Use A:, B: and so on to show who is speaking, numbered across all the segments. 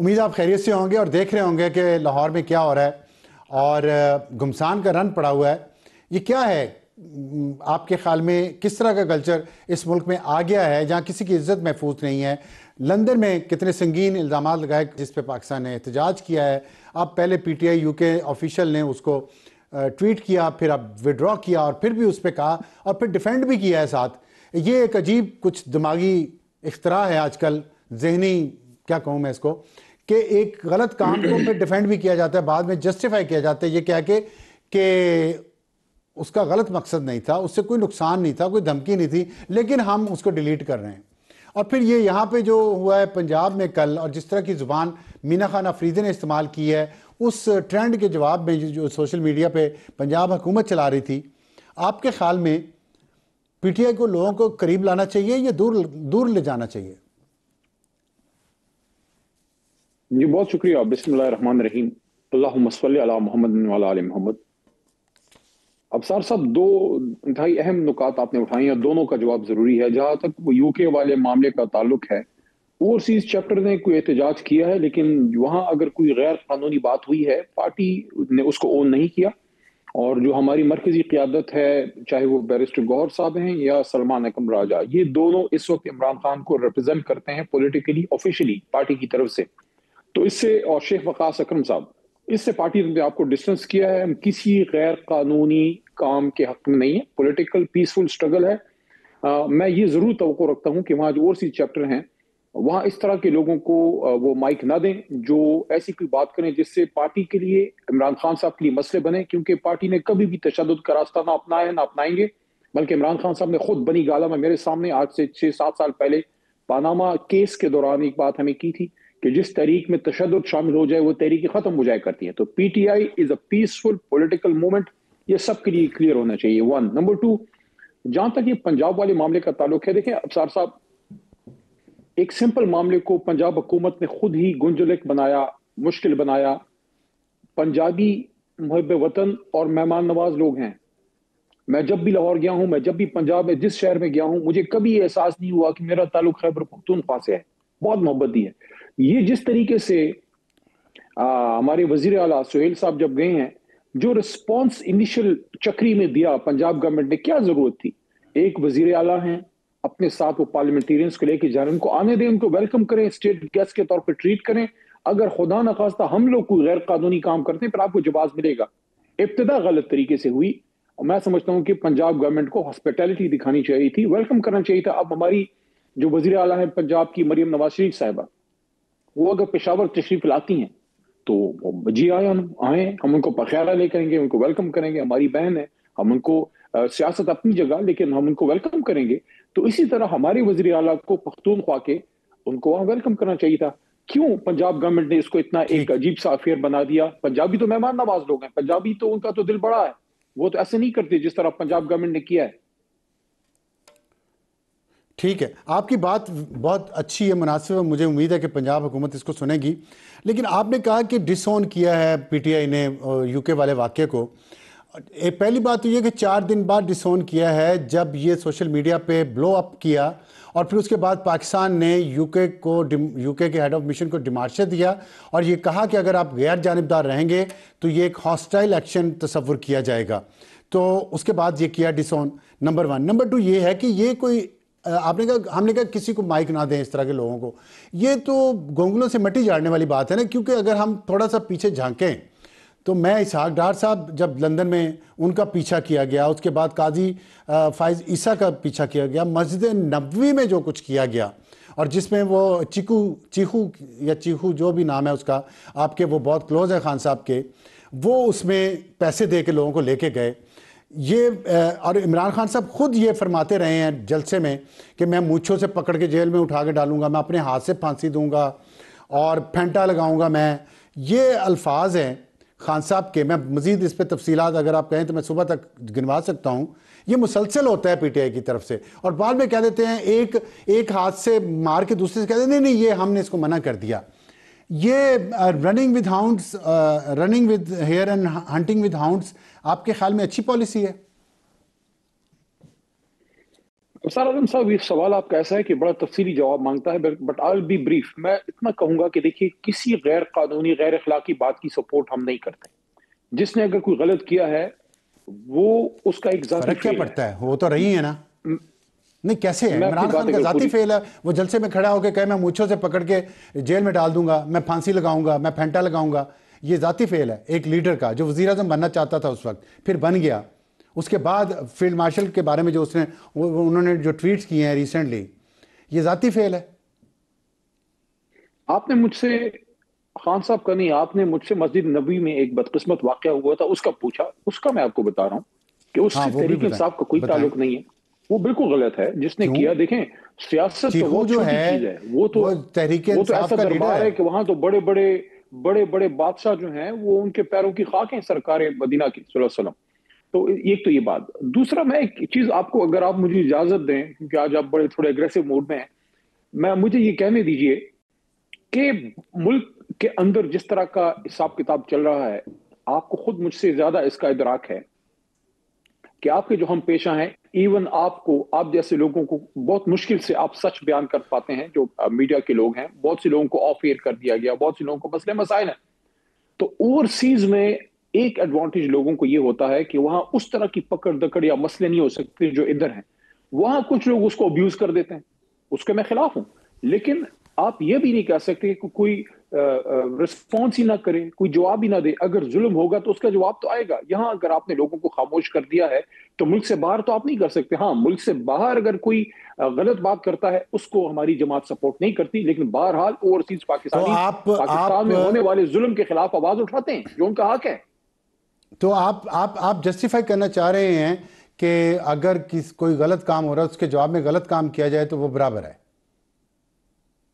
A: امید آپ خیریت سے ہوں گے اور دیکھ رہے ہوں گے کہ لاہور میں کیا ہو رہا ہے اور گھمسان کا رن پڑا ہوا ہے. یہ کیا ہے آپ کے خیال میں؟ کس طرح کا کلچر اس ملک میں آ گیا ہے جہاں کسی کی عزت محفوظ نہیں ہے؟ لندن میں کتنے سنگین الزامات لگائے جس پہ پاکستان نے احتجاج کیا ہے. اب پہلے پی ٹی آئی یو کے آفیشل نے اس کو ٹویٹ کیا، پھر اب وڈرا کیا اور پھر بھی اس پہ کہا اور پھر ڈیفینڈ بھی کیا ہے ساتھ. یہ ایک عجیب کچھ دماغی اختراع ہے آج کل، ذہنی کیا کہوں میں اس کو، کہ ایک غلط کام کو پھر ڈیفینڈ بھی کیا جاتا ہے، بعد میں جسٹیفائی کیا جاتا ہے یہ کہہ کے کہ اس کا غلط مقصد نہیں تھا، اس سے کوئی نقصان نہیں تھا، کوئی دھمکی نہیں تھی، لیکن ہم اس کو ڈیلیٹ کر رہے ہیں. اور پھر یہ یہاں پہ جو ہوا ہے پنجاب میں کل، اور جس طرح کی زبان مینا خان افریدی نے استعمال کی ہے اس ٹرینڈ کے جواب میں جو سوشل میڈیا پہ پنجاب حکومت چلا رہی تھی، آپ کے خیال میں پی ٹی آئی کو لوگوں کو قریب لانا چاہیے یا دور لے جانا چاہیے؟
B: جی بہت شکریہ. بسم اللہ الرحمن الرحیم. اللہم صلی علی محمد وعلی آل محمد. ابصار صاحب، دو انتہائی اہم نکات آپ نے اٹھائی ہیں، دونوں کا جواب ضروری ہے. جہاں تک وہ یو کے والے معاملے کا تعلق ہے، اوورسیز چیپٹر نے کوئی احتجاج کیا ہے، لیکن وہاں اگر کوئی غیر قانونی بات ہوئی ہے پارٹی نے اس کو اون نہیں کیا. اور جو ہماری مرکزی قیادت ہے، چاہے وہ بیرسٹر گوہر صاحب ہیں یا سلمان اکرم راجہ، یہ دونوں اس وقت عمران خان کو ریپرزینٹ کرتے ہیں پولیٹیکلی آفیشلی پارٹی کی طرف سے. تو اس سے، اور شیخ وقاص اکرم صاحب، اس سے پارٹی نے آپ کو ڈسٹنس کیا ہے. ہم کسی غیر قانونی کام کے حق میں نہیں ہے، پولیٹیکل پیسفل سٹرگل ہے. میں یہ ضرور توقع رکھتا ہوں کہ وہاں جو اوورسیز چیپٹر ہیں وہاں اس طرح کے لوگوں کو وہ مائک نہ دیں جو ایسی کوئی بات کریں جس سے پارٹی کے لیے، عمران خان صاحب کے لیے مسئلے بنے. کیونکہ پارٹی نے کبھی بھی تشدد کا راستہ نہ اپنایا ہے، نہ اپنائیں گے. بلکہ عمران خان صاحب نے خود بنی گالہ میں میرے سامنے آج سے 6-7 سال پہلے پاناما کیس کے دوران ایک بات ہمیں کی تھی کہ جس تحریک میں تشدد شامل ہو جائے وہ تحریک ختم ہو جائے کرتی ہے. تو P T I is a peaceful political movement, یہ سب کے لیے کلیئر ہونا چاہیے. 1 نمبر 2، جہاں تک یہ پنجاب والے معاملے کا تعلق ہے، دیکھیں ابصار صاحب، ایک سمپل معاملے کو پنجاب حکومت نے خود ہی گنجلک بنایا، مشکل بنایا. پنجابی محب وطن اور مہمان نواز لوگ ہیں. میں جب بھی لاہور گیا ہوں، میں جب بھی پنجاب میں جس شہر میں گیا ہوں، مجھے کبھی یہ احساس نہیں ہوا کہ میرا تعلق خیبر پختونخوا سے ہے. بہت محبت دی ہے. یہ جس طریقے سے ہمارے وزیر اعلیٰ سہیل صاحب جب گئے ہیں، جو رسپانس انیشل چکری میں دیا پنجاب گورنمنٹ نے، کیا ضرورت تھی؟ ایک وزیر اعلیٰ ہیں، اپنے ساتھ وہ پارلیمنٹیرینز کو لے کے جا رہے ہیں، ان کو آنے دیں، ان کو ویلکم کریں، اسٹیٹ گیسٹ کے طور پر ٹریٹ کریں. اگر خدا نخواستہ ہم لوگ کوئی غیر قانونی کام کرتے ہیں پھر آپ کو جواز ملے گا. ابتدا غلط طریقے سے ہوئی، اور میں سمجھتا ہوں کہ پنجاب گورنمنٹ کو ہاسپٹیلٹی دکھانی چاہیے تھی، ویلکم کرنا چاہیے تھا. اب ہماری جو وزیر اعلیٰ ہیں پنجاب کی، مریم نواز شریف صاحبہ، وہ اگر پشاور تشریف لاتی ہیں تو جی آئیں، ہم ان کو بخیرہ لے کریں گے، ان کو ویلکم کریں گے. ہماری بہن ہے، ہم ان کو، سیاست اپنی جگہ، لیکن ہم ان کو ویلکم کریں گے. تو اسی طرح ہمارے وزیر اعلیٰ کو پختونخوا کے ان کو وہاں ویلکم کرنا چاہیے تھا. کیوں پنجاب گورنمنٹ نے اس کو اتنا ایک عجیب سا افیئر بنا دیا؟ پنجابی تو مہمان نواز لوگ ہیں، پنجابی تو ان کا تو دل بڑا ہے، وہ تو ایسے نہیں کرتے جس طرح پنجاب گورنمنٹ نے کیا ہے.
A: ٹھیک ہے، آپ کی بات بہت اچھی ہے، مناسب ہے. مجھے امید ہے کہ پنجاب حکومت اس کو سنے گی. لیکن آپ نے کہا کہ ڈس اون کیا ہے پی ٹی آئی نے یو کے والے واقعے کو. پہلی بات تو یہ کہ 4 دن بعد ڈس اون کیا ہے جب یہ سوشل میڈیا پہ بلو اپ کیا، اور پھر اس کے بعد پاکستان نے یو کے ہیڈ آف مشن کو ڈیمارشر دیا اور یہ کہا کہ اگر آپ غیر جانبدار رہیں گے تو یہ ایک ہاسٹائل ایکشن تصور کیا جائے گا. تو اس کے بعد یہ کیا ڈس اون، نمبر 1. نمبر 2 یہ ہے کہ یہ کوئی، آپ نے کہا، ہم نے کہا کسی کو مائک نہ دیں اس طرح کے لوگوں کو. یہ تو گونگلوں سے مٹی جاڑنے والی بات ہے نا. کیونکہ اگر ہم تھوڑا سا پیچھے جھانکیں تو میں اسحاق ڈار صاحب جب لندن میں ان کا پیچھا کیا گیا، اس کے بعد قاضی فائز عیسیٰ کا پیچھا کیا گیا، مسجد نبوی میں جو کچھ کیا گیا، اور جس میں وہ چیخو جو بھی نام ہے اس کا، آپ کے وہ بہت کلوز ہے خان صاحب کے، وہ اس میں پیسے دے کے لوگوں کو لے کے گئے. اور عمران خان صاحب خود یہ فرماتے رہے ہیں جلسے میں کہ میں مونچھوں سے پکڑ کے جیل میں اٹھا کے ڈالوں گا، میں اپنے ہاتھ سے پھانسی دوں گا اور پھینٹا لگاؤں گا. میں یہ الفاظ ہیں خان صاحب کے. میں مزید اس پہ تفصیلات اگر آپ کہیں تو میں صبح تک گنوا سکتا ہوں. یہ مسلسل ہوتا ہے پی ٹی آئی کی طرف سے، اور بعد میں کہہ دیتے ہیں ایک ہاتھ سے مار کے دوسرے سے کہہ دیتے ہیں نہیں یہ ہم نے اس کو منع کر دیا. یہ running with hounds, running with hare and hunting with hounds, آپ کے خیال میں اچھی پالیسی ہے؟
B: افسر اعظم صاحب، یہ سوال آپ کا ایسا ہے کہ بڑا تفصیلی جواب مانگتا ہے، but I will be brief. میں اتنا کہوں گا کہ دیکھیے، کسی غیر قانونی غیر اخلاقی بات کی سپورٹ ہم نہیں کرتے. جس نے اگر کوئی غلط کیا ہے وہ اس کا ایک ذاتی
A: فرق کیا
B: فیل ہے.
A: پڑتا ہے؟ وہ تو رہی ہے نا. نہیں کیسے ہے؟
B: میں اپنی
A: عمران
B: بات
A: خان کا
B: اگر
A: ذاتی
B: پوری
A: فیل ہے. وہ جلسے میں کھڑا ہو کے کہے میں مونچھوں سے پکڑ کے جیل میں ڈال دوں گا، میں پھانسی لگاؤں گا، میں پھینٹا لگاؤں گا. یہ ذاتی فیل ہے ایک لیڈر کا جو وزیر اعظم بننا چاہتا تھا اس وقت، پھر بن گیا. اس کے بعد فیلڈ مارشل کے بارے میں جو انہوں نے جو ٹویٹس کیے ہیں ریسنٹلی، یہ ذاتی فیل ہے.
B: آپ نے مجھ سے، خان صاحب کا نہیں، آپ نے مجھ سے مسجد نبوی میں ایک بدقسمت واقعہ ہوا تھا اس کا پوچھا. اس کا میں آپ کو بتا رہا ہوں کہ اس
A: ہاں
B: سے
A: وہ بھی
B: تحریک انصاف کا کوئی
A: بتائیں.
B: تعلق نہیں ہے. وہ بالکل غلط ہے جس نے
A: کیوں؟
B: کیا. دیکھیں، سیاست تو
A: چیخو
B: بہت
A: جو
B: چھوٹی
A: ہے
B: چیز ہے. وہ
A: تحریک
B: تو
A: انصاف
B: ایسا
A: کا لیڈر
B: دربار
A: ہے.
B: ہے کہ وہاں تو بڑے بادشاہ جو ہیں وہ ان کے پیروں کی خاک ہیں، سرکار مدینہ کی صلی اللہ علیہ وسلم. تو ایک تو یہ بات. دوسرا، میں ایک چیز آپ کو، اگر آپ مجھے اجازت دیں، کیونکہ آج آپ بڑے تھوڑے اگریسو موڈ میں ہیں، مجھے یہ کہنے دیجئے کہ ملک کے اندر جس طرح کا حساب کتاب چل رہا ہے، آپ کو خود مجھ سے زیادہ اس کا ادراک ہے کہ آپ کے جو ہم پیشہ ہیں، ایون آپ کو، آپ جیسے لوگوں کو بہت مشکل سے آپ سچ بیان کر پاتے ہیں. جو میڈیا کے لوگ ہیں، بہت سے لوگوں کو آف ایئر کر دیا گیا، بہت سے لوگوں کو مسئلے مسائل ہیں. تو اوورسیز میں ایک ایڈوانٹیج لوگوں کو یہ ہوتا ہے کہ وہاں اس طرح کی پکڑ دکڑ یا مسئلے نہیں ہو سکتے جو ادھر ہیں. وہاں کچھ لوگ اس کو ابیوز کر دیتے ہیں، اس کے میں خلاف ہوں. لیکن آپ یہ بھی نہیں کہہ سکتے کہ کوئی رسپانس ہی نہ کرے، کوئی جواب ہی نہ دے. اگر ظلم ہوگا تو اس کا جواب تو آئے گا. یہاں اگر آپ نے لوگوں کو خاموش کر دیا ہے تو ملک سے باہر تو آپ نہیں کر سکتے. ہاں، ملک سے باہر اگر کوئی غلط بات کرتا ہے اس کو ہماری جماعت سپورٹ نہیں کرتی، لیکن بہرحال اوورسیز
A: تو
B: پاکستانی
A: آپ
B: پاکستان میں ہونے والے ظلم کے خلاف آواز اٹھاتے ہیں جو ان کا حق ہے.
A: تو آپ جسٹیفائی کرنا چاہ رہے ہیں کہ اگر کوئی غلط کام ہو رہا ہے اس کے جواب میں غلط کام کیا جائے تو وہ برابر ہے؟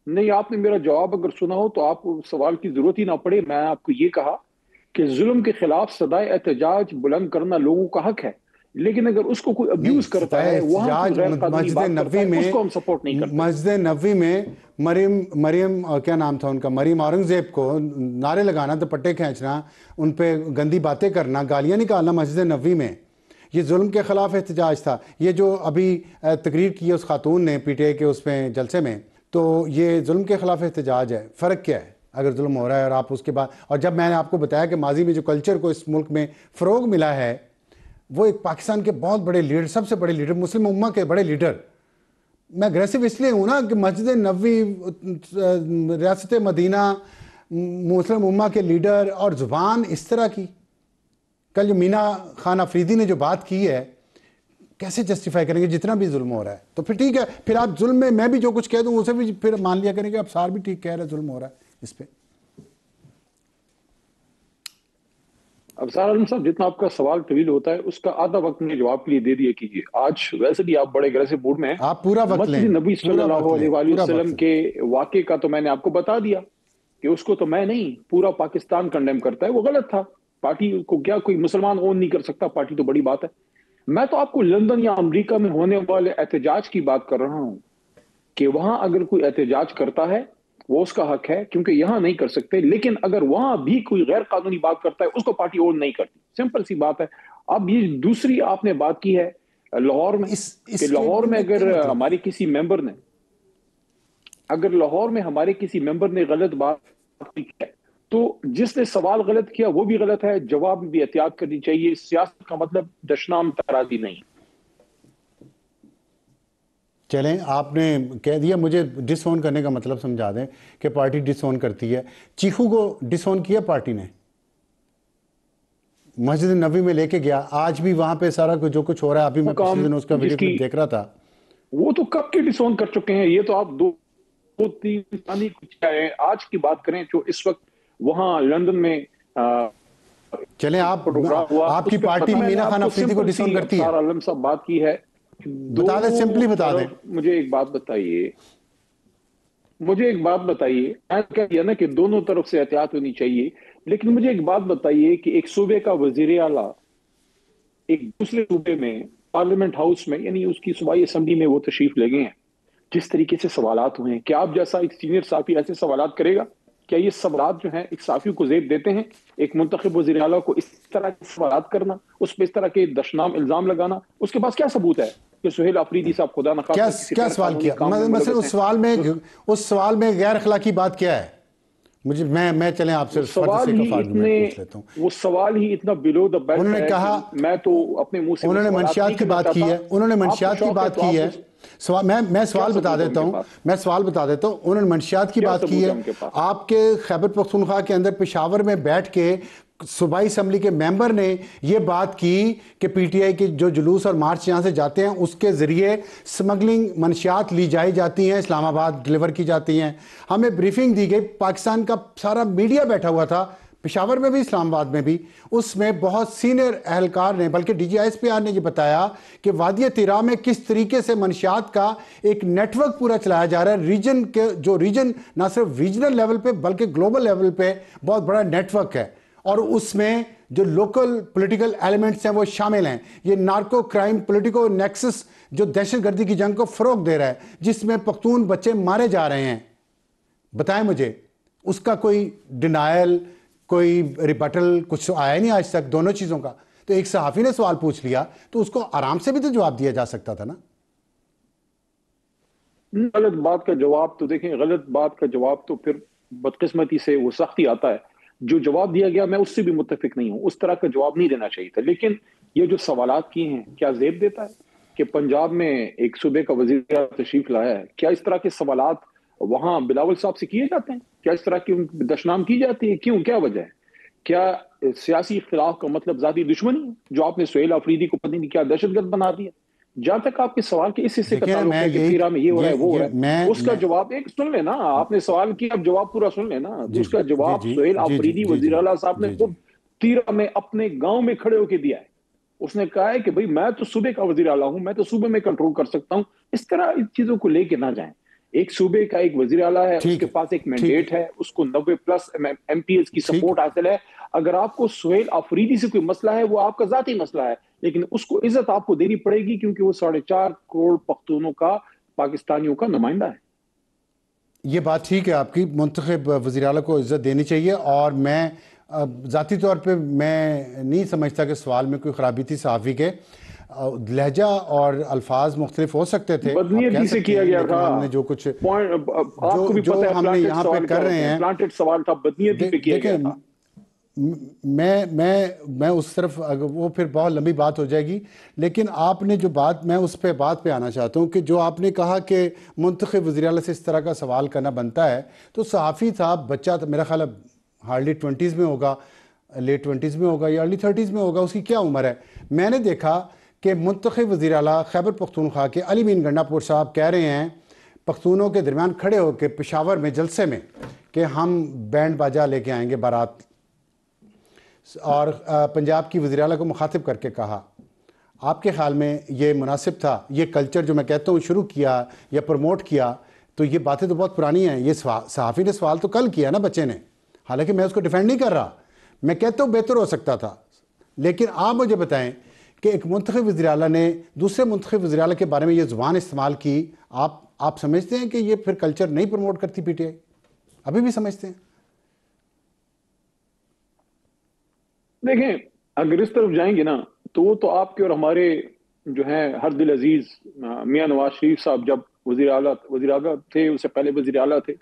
B: نہیں، آپ نے میرا جواب اگر سنا ہو تو آپ سوال کی ضرورت ہی نہ پڑے. میں آپ کو یہ کہا کہ ظلم کے خلاف صدائے احتجاج بلند کرنا لوگوں کا حق ہے، لیکن اگر اس کو کوئی
A: نہیں،
B: ابیوز کرتا
A: ستائے
B: ہے، وہاں کوئی
A: احتجاج
B: غیر قانونی
A: مسجد
B: بات کرتا
A: نبوی
B: ہے، اس
A: میں،
B: کو ہم سپورٹ نہیں کرتے.
A: مسجد نبوی میں مریم کیا نام تھا ان کا، مریم اورنگزیب کو نعرے لگانا، دوپٹے کھینچنا، ان پہ گندی باتیں کرنا، گالیاں نکالنا مسجد نبوی میں، یہ ظلم کے خلاف احتجاج تھا. یہ جو ابھی تقریر کی ہے اس خاتون نے پی ٹی آئی کے اس میں جلسے میں، تو یہ ظلم کے خلاف احتجاج ہے. فرق کیا ہے اگر ظلم ہو رہا ہے اور آپ اس کے بعد، اور جب میں نے آپ کو بتایا کہ ماضی میں جو کلچر کو اس ملک میں فروغ ملا ہے، وہ ایک پاکستان کے بہت بڑے لیڈر، سب سے بڑے لیڈر، مسلم امہ کے بڑے لیڈر. میں اگریسو اس لیے ہوں نا کہ مسجد نبوی، ریاست مدینہ، مسلم امہ کے لیڈر، اور زبان اس طرح کی. کل جو مینا خان افریدی نے جو بات کی ہے، کیسے جسٹیفائی کریں گے جتنا بھی ظلم ہو رہا ہے؟ تو پھر ٹھیک ہے، پھر آپ ظلم میں بھی جو کچھ کہہ دوں اسے بھی پھر مان لیا کریں گے اب سار بھی ٹھیک کہہ رہے ہیں، ظلم ہو رہا ہے اس پہ.
B: ابصار عالم صاحب، جتنا آپ کا سوال طویل ہوتا ہے اس کا آدھا وقت مجھے جواب کے لیے دے دیا کیجیے. آج ویسے بھی آپ بڑے اگریسو موڈ میں ہیں.
A: آپ پورا وقت لیں،
B: مسجد نبی صلی
A: پورا
B: اللہ
A: وقت لیں،
B: علیہ وآلہ
A: پورا
B: وسلم
A: وقت.
B: کے واقعے کا تو میں نے آپ کو بتا دیا کہ اس کو تو میں نہیں، پورا پاکستان کنڈیم کرتا ہے. وہ غلط تھا. پارٹی کو کیا کوئی مسلمان اون نہیں کر سکتا پارٹی؟ تو بڑی بات ہے. میں تو آپ کو لندن یا امریکہ میں ہونے والے احتجاج کی بات کر رہا ہوں کہ وہاں اگر کوئی احتجاج کرتا ہے وہ اس کا حق ہے، کیونکہ یہاں نہیں کر سکتے. لیکن اگر وہاں بھی کوئی غیر قانونی بات کرتا ہے اس کو پارٹی اون نہیں کرتی. سمپل سی بات ہے. اب یہ دوسری آپ نے بات کی ہے لاہور میں،
A: اس
B: کہ لاہور
A: اسٹیٹمنٹ
B: میں
A: کا کیا
B: اگر
A: مطلب ہے؟
B: ہمارے کسی ممبر نے، اگر لاہور میں ہمارے کسی ممبر نے غلط بات کی ہے تو جس نے سوال غلط کیا وہ بھی غلط ہے، جواب میں بھی احتیاط کرنی چاہیے. سیاست کا مطلب دشنام ترازی نہیں.
A: چلیں، آپ نے کہہ دیا. مجھے ڈس اون کرنے کا مطلب سمجھا دیں کہ پارٹی ڈس اون کرتی ہے. چیخو کو ڈس اون کیا پارٹی نے، مسجد نبوی میں لے کے گیا. آج بھی وہاں پہ سارا جو کچھ ہو رہا ہے، ابھی
B: وہ
A: میں پچھلے
B: کام
A: دن اس کا
B: جس
A: ویڈیو
B: کی،
A: کلپ دیکھ رہا تھا.
B: وہ تو کب کے ڈسون کر چکے ہیں. یہ تو آپ دو تین سال کچھ ہے. آج کی بات کریں جو اس وقت وہاں لندن میں
A: چلیں،
B: فوٹوگراف ہوا،
A: آپ کی
B: اس پہ
A: پارٹی
B: میں نے
A: مینا
B: آپ
A: خان
B: کو
A: افریدی کو
B: سمپل
A: ڈس اون
B: سی
A: کرتی ہے؟
B: ابصار عالم صاحب بات کی ہے.
A: بتا دیں،
B: دونوں
A: سمپلی بتا دیں.
B: طرف مجھے ایک بات بتائیے، میں کہہ دیا نا کہ دونوں طرف سے احتیاط ہونی چاہیے. لیکن مجھے ایک بات بتائیے کہ ایک صوبے کا وزیر اعلیٰ ایک دوسرے صوبے میں پارلیمنٹ ہاؤس میں، یعنی اس کی صوبائی اسمبلی میں وہ تشریف لے گئے ہیں، جس طریقے سے سوالات ہوئے ہیں، کیا آپ جیسا ایک سینئر صحافی ایسے سوالات کرے گا؟ کیا یہ سوالات جو ہیں ایک صحافی کو زیب دیتے ہیں؟ ایک منتخب وزیر اعلیٰ کو اس طرح کے سوالات کرنا، اس پہ اس طرح کے دشنام الزام لگانا، اس کے پاس کیا ثبوت ہے کہ سہیل آفریدی صاحب خدا نخواستہ
A: کیا سوال کیا مثلا اس سوال میں غیر اخلاقی بات کیا ہے؟ مجھے میں چلیں آپ سے
B: وہ سوال ہی اتنا بلو دا بیلٹ ہے. انہوں نے کہا میں تو اپنے منہ سے
A: انہوں نے منشیات کی بات کی ہے. انہوں نے منشیات کی بات کی ہے. میں سوال بتا دیتا ہوں انہوں نے منشیات کی بات کی ہے. آپ کے خیبر پختونخوا کے اندر پشاور میں بیٹھ کے صوبائی اسمبلی کے ممبر نے یہ بات کی کہ پی ٹی آئی کے جو جلوس اور مارچ یہاں سے جاتے ہیں اس کے ذریعے سمگلنگ منشیات لی جاتی ہیں، اسلام آباد ڈلیور کی جاتی ہیں. ہمیں بریفنگ دی گئی، پاکستان کا سارا میڈیا بیٹھا ہوا تھا، پشاور میں بھی اسلام آباد میں بھی. اس میں بہت سینئر اہلکار نے بلکہ D G I S P R نے یہ بتایا کہ وادی تیرا میں کس طریقے سے منشیات کا ایک نیٹ ورک پورا چلایا جا رہا ہے. ریجن کے جو ریجن نہ صرف ریجنل لیول پہ بلکہ گلوبل لیول پہ بہت بڑا نیٹ ورک ہے، اور اس میں جو لوکل پولیٹیکل ایلیمنٹس ہیں وہ شامل ہیں. یہ نارکو کرائم پولیٹیکو نیکسس جو دہشت گردی کی جنگ کو فروغ دے رہا ہے، جس میں پختون بچے مارے جا رہے ہیں. بتائیں مجھے اس کا کوئی ڈینائل، کوئی ریبٹل کچھ آیا نہیں آج تک دونوں چیزوں کا. تو ایک صحافی نے سوال پوچھ لیا تو اس کو آرام سے بھی تو جواب دیا جا سکتا تھا نا.
B: غلط بات کا جواب تو دیکھیں، غلط بات کا جواب تو پھر بدقسمتی سے وہ سختی آتا ہے. جو جواب دیا گیا میں اس سے بھی متفق نہیں ہوں، اس طرح کا جواب نہیں دینا چاہیے تھا. لیکن یہ جو سوالات کیے ہیں کیا زیب دیتا ہے کہ پنجاب میں ایک صوبے کا وزیر تشریف لایا ہے، کیا اس طرح کے سوالات وہاں بلاول صاحب سے کیے جاتے ہیں؟ کیا اس طرح کی دشنام کی جاتی ہے؟ کیوں؟ کیا وجہ ہے؟ کیا سیاسی اختلاف کا مطلب ذاتی دشمنی ہے جو آپ نے سہیل آفریدی کو پتہ نہیں کیا دہشت گرد بنا دیا؟ جہاں تک آپ کے سوال کے اس حصے کا تعلق ہے کہ تیرا میں یہ ہو رہا ہے وہ ہو رہا ہے، اس کا جواب ایک سن لینا. آپ نے سوال کیا، اب جواب پورا سن لینا. اس کا جواب سہیل آفریدی وزیر اعلیٰ صاحب نے خود تیرا میں اپنے گاؤں میں کھڑے ہو کے دیا ہے. اس نے کہا ہے کہ بھئی میں تو صوبے کا وزیر اعلیٰ ہوں، میں تو صوبے میں کنٹرول کر سکتا ہوں. اس طرح ان چیزوں کو لے کے نہ جائیں. ایک صوبے کا ایک وزیر اعلیٰ ہے، اس کے پاس ایک مینڈیٹ ہے، اس کو 90+ ایم پی ایز کی سپورٹ حاصل ہے. اگر آپ کو سہیل آفریدی سے کوئی مسئلہ ہے وہ آپ کا ذاتی مسئلہ ہے، لیکن اس کو عزت آپ کو دینی پڑے گی کیونکہ وہ 4.5 کروڑ پختونوں کا، پاکستانیوں کا نمائندہ ہے.
A: یہ بات ٹھیک ہے آپ کی، منتخب وزیر اعلیٰ کو عزت دینی چاہیے. اور میں ذاتی طور پہ میں نہیں سمجھتا کہ سوال میں کوئی خرابی تھی. صحافی کے لہجہ اور الفاظ مختلف ہو سکتے تھے،
B: بدنیتی سے کیا گیا تھا.
A: ہم نے جو کچھ
B: آپ کو بھی پتہ ہے
A: ہم نے یہاں پہ کر رہے ہیں
B: پلانٹڈ سوال تھا، بدنیتی پہ کیا گیا تھا.
A: میں اس طرف وہ پھر بہت لمبی بات ہو جائے گی. لیکن آپ نے جو بات، میں اس پہ بات پہ آنا چاہتا ہوں کہ جو آپ نے کہا کہ منتخب وزیر اعلیٰ سے اس طرح کا سوال کرنا بنتا ہے، تو صحافی تھا، بچہ تھا، میرا خیال ہے ہارڈلی 20s میں ہوگا، لیٹ 20s میں ہوگا یا ارلی 30s میں ہوگا، اس کی کیا عمر ہے. میں نے دیکھا کہ منتخب وزیر اعلیٰ خیبر پختونخوا کے علی مین گنڈا پور صاحب کہہ رہے ہیں پختونوں کے درمیان کھڑے ہو کے پشاور میں جلسے میں کہ ہم بینڈ باجا لے کے آئیں گے بارات. اور پنجاب کی وزیر اعلیٰ کو مخاطب کر کے کہا. آپ کے خیال میں یہ مناسب تھا؟ یہ کلچر جو میں کہتا ہوں شروع کیا یا پروموٹ کیا، تو یہ باتیں تو بہت پرانی ہیں. یہ صحافی نے سوال تو کل کیا نا بچے نے، حالانکہ میں اس کو ڈیفینڈ نہیں کر رہا، میں کہتا ہوں بہتر ہو سکتا تھا. لیکن آپ مجھے بتائیں کہ ایک منتخب وزیر اعلیٰ نے دوسرے منتخب وزیر اعلیٰ کے بارے میں یہ زبان استعمال کی. آپ سمجھتے ہیں کہ یہ پھر کلچر نہیں پروموٹ کرتی پی ٹی آئی؟ ابھی بھی سمجھتے ہیں؟
B: دیکھیں اگر اس طرف جائیں گے نا تو وہ تو آپ کے اور ہمارے جو ہیں ہر دل عزیز میاں نواز شریف صاحب جب وزیر اعلیٰ تھے، اس سے پہلے وزیر اعلیٰ تھے،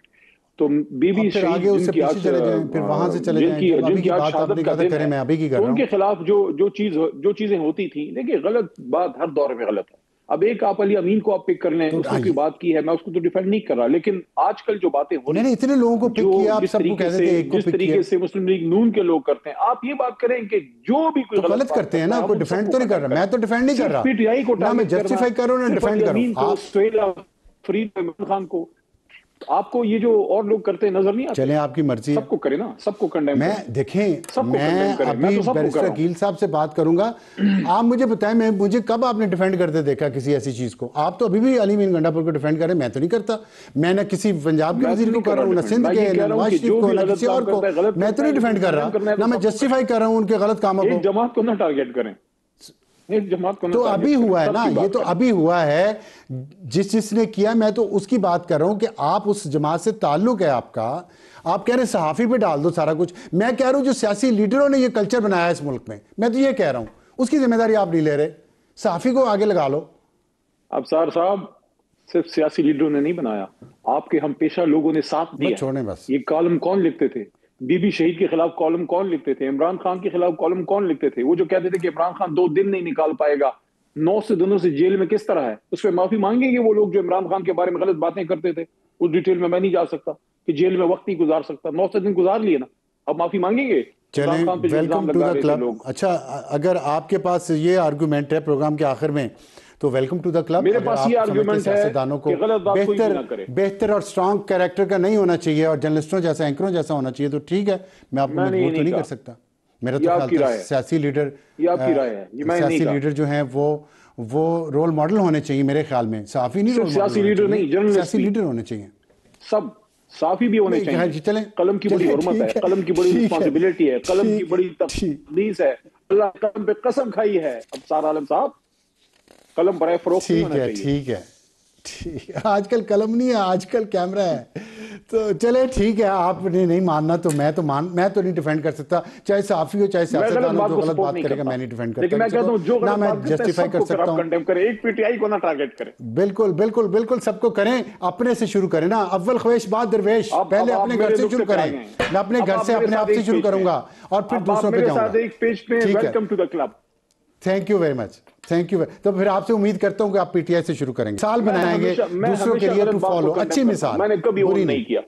B: تو بی بی شہید جن کی آج شہادت کا دن ہے، تو ان کے خلاف جو چیزیں ہوتی تھیں، دیکھیں غلط بات ہر دور میں غلط ہے. اب ایک آپ علی امین کو آپ پک کر لیں، اس کی بات کی ہے، میں اس کو تو ڈیفینڈ نہیں کر رہا، لیکن آج کل جو باتیں ہو رہی ہیں
A: اتنے لوگوں کو پک کیا، آپ سب کو کہہ دیتے ہیں ایک کو پک کیا،
B: جس طریقے سے مسلم لیگ نون کے لوگ کرتے ہیں، آپ یہ بات کریں کہ جو بھی کوئی
A: غلط کرتے ہیں نا، کوئی ڈیفینڈ تو نہیں کر رہا. میں تو ڈیفینڈ نہیں کر رہا،
B: پی ٹی آئی کو
A: نہ میں جسٹیفائی کر رہا ہوں نہ ڈیفینڈ کر رہا ہوں.
B: سہیل آفریدی عمران خان کو، آپ کو یہ جو اور لوگ کرتے نظر نہیں آتے؟
A: چلیں آپ کی مرضی،
B: سب کو کرے نا، سب کو کنڈیم
A: میں دیکھیں میں ابھی بیرسٹر عقیل صاحب سے بات کروں گا. آپ مجھے بتائیں مجھے کب آپ نے ڈیفینڈ کرتے دیکھا کسی ایسی چیز کو؟ آپ تو ابھی بھی علی مین گنڈا پور کو ڈیفینڈ کریں، میں تو نہیں کرتا. میں نہ کسی پنجاب کے وزیر کو کر رہا ہوں، نہ سندھ کے، نہ نواز شریف کو، نہ کسی اور کو. میں تو نہیں ڈیفینڈ کر رہا، نہ میں جسٹیفائی کر رہا ہوں ان کے غلط کاموں کو.
B: جماعت کو نہ ٹارگیٹ کریں،
A: تو ابھی ہوا ہے نا، یہ تو ابھی ہوا ہے جس نے کیا. میں تو اس کی بات کر رہا ہوں کہ آپ اس جماعت سے تعلق ہے آپ کا، آپ کہہ رہے ہیں صحافی پہ ڈال دو سارا کچھ. میں کہہ رہا ہوں جو سیاسی لیڈروں نے یہ کلچر بنایا ہے اس ملک میں تو یہ کہہ رہا ہوں اس کی ذمہ داری آپ نہیں لے رہے. صحافی کو آگے لگا لو.
B: ابصار صاحب صرف سیاسی لیڈروں نے نہیں بنایا، آپ کے ہم پیشہ لوگوں نے ساتھ دیا۔
A: چھوڑیں بس،
B: یہ کالم کون لکھتے تھے؟ بی بی شہید کے خلاف کالم کون لکھتے تھے؟ عمران خان کے خلاف کالم کون لکھتے تھے؟ وہ جو کہتے تھے کہ عمران خان 2 دن نہیں نکال پائے گا، 9 دنوں سے جیل میں کس طرح ہے، اس پہ معافی مانگیں گے وہ لوگ جو عمران خان کے بارے میں غلط باتیں کرتے تھے؟ اس ڈیٹیل میں نہیں جا سکتا کہ جیل میں وقت نہیں گزار سکتا، 9 دن گزار لیے نا، اب معافی مانگیں گے؟
A: چلیں ویلکم ٹو دا کلب۔ اچھا اگر آپ کے پاس یہ آرگومنٹ ہے پروگرام کے آخر میں تو ویلکم ٹو دا کلب۔
B: میرے پاس یہ آرگومنٹ ہے کہ غلط بات کوئی بھی نہ کرے،
A: بہتر اور سٹرانگ کریکٹر کا نہیں ہونا چاہیے اور جرنلسٹوں جیسا اینکروں جیسا ہونا چاہیے، تو ٹھیک ہے، میں آپ کو مجبور تو نہیں کر سکتا۔ میرا تو خیال تھا سیاسی لیڈر جو ہیں وہ رول ماڈل ہونے چاہیے میرے خیال میں، صحافی نہیں، رول
B: سیاسی لیڈر نہیں،
A: سیاسی لیڈر ہونے چاہیے،
B: سب صحافی بھی ہونے چاہیے۔ قلم کی بڑی حرمت ہے، قلم کی بڑی رسپانسبلٹی ہے، قلم کی بڑی تقدیس ہے، اللہ قلم پہ قسم کھائی ہے۔ ابصار عالم صاحب قلم برائے فروخت نہیں ہونا چاہیے۔
A: ٹھیک ہے، آج کل قلم نہیں ہے، آج کل کیمرہ ہے، تو چلے ٹھیک ہے، آپ نے نہیں ماننا تو میں تو نہیں ڈیفینڈ کر سکتا، چاہے صحافی ہو چاہے سیاستدان ہو، جو غلط بات کرے گا میں نہیں ڈیفینڈ کرتا،
B: لیکن میں کہتا ہوں جو
A: نہ
B: غلط
A: میں
B: بات کرتا ہے
A: جسٹیفائی کر سکتا ہوں،
B: کنڈیم کرے، ایک پی ٹی آئی کو نہ ٹارگٹ کرے۔
A: بالکل بالکل بالکل، سب کو کریں، اپنے سے شروع کریں نا، اول خواہش بعد درویش، پہلے اپنے گھر سے شروع کریں، میں اپنے گھر سے اپنے آپ سے شروع کروں گا اور پھر دوسروں پہ جاؤں گا۔
B: ایک پیج پہ welcome to the club.
A: Thank you very much, thank you. تو پھر آپ سے امید کرتا ہوں کہ آپ پی ٹی آئی سے شروع کریں گے، مثال بنائیں گے دوسروں کے لیے ٹو فالو، اچھی مثال،
B: میں نے کبھی وہ نہیں کیا۔